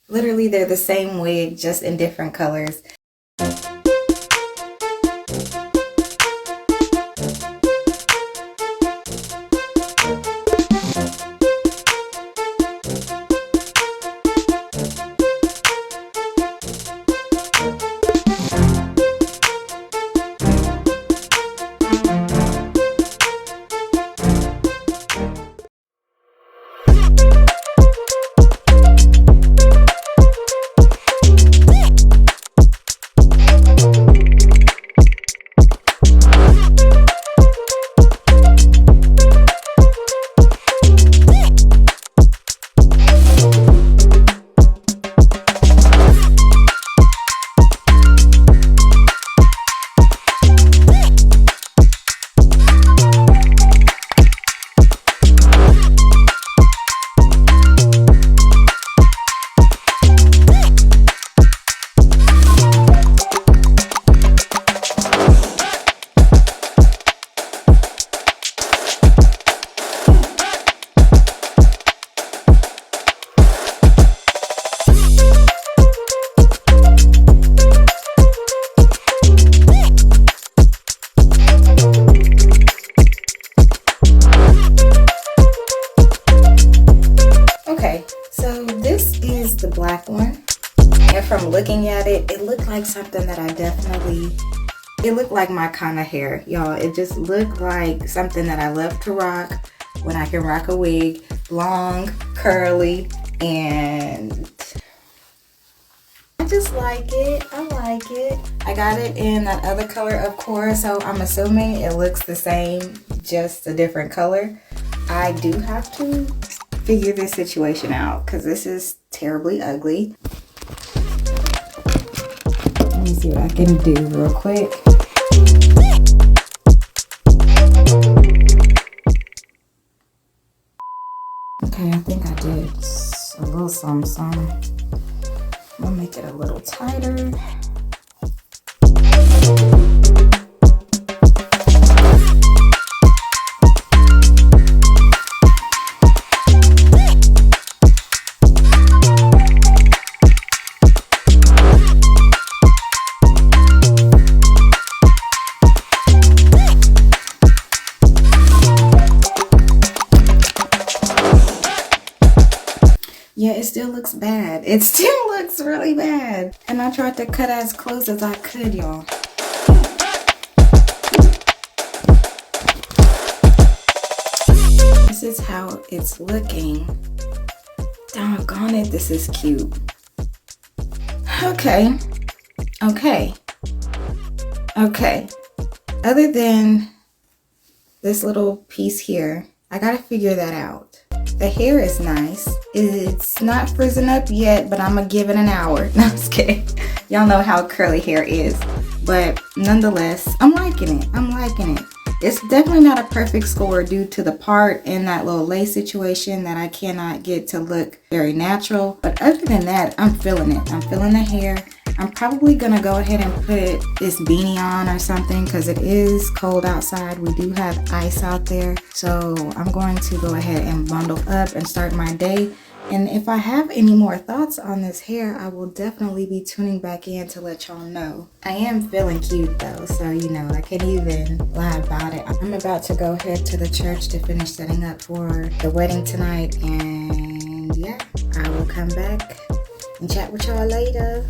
Literally, they're the same wig, just in different colors. The black one, and from looking at it, it looked like something that it looked like my kind of hair, y'all. It just looked like something that I love to rock when I can rock a wig, long, curly, and I just like it. I like it. I got it in that other color, of course, so I'm assuming it looks the same, just a different color. I do have to figure this situation out because this is terribly ugly. Let me see what I can do real quick. Okay, I think I did a little something. I'll make it a little tighter. Yeah, it still looks bad. It still looks really bad. And I tried to cut as close as I could, y'all. This is how it's looking. Doggone it, this is cute. Okay. Other than this little piece here, I gotta figure that out. The hair is nice. It's not frizzing up yet, but I'm gonna give it an hour. No, I'm just kidding. Y'all know how curly hair is. But nonetheless, I'm liking it. It's definitely not a perfect score due to the part in that little lace situation that I cannot get to look very natural. But other than that, I'm feeling it. I'm feeling the hair. I'm probably gonna go ahead and put this beanie on or something because it is cold outside. We do have ice out there. So I'm going to go ahead and bundle up and start my day. And if I have any more thoughts on this hair, I will definitely be tuning back in to let y'all know. I am feeling cute though, so you know, I can't even lie about it. I'm about to go ahead to the church to finish setting up for the wedding tonight. And yeah, I will come back and chat with y'all later.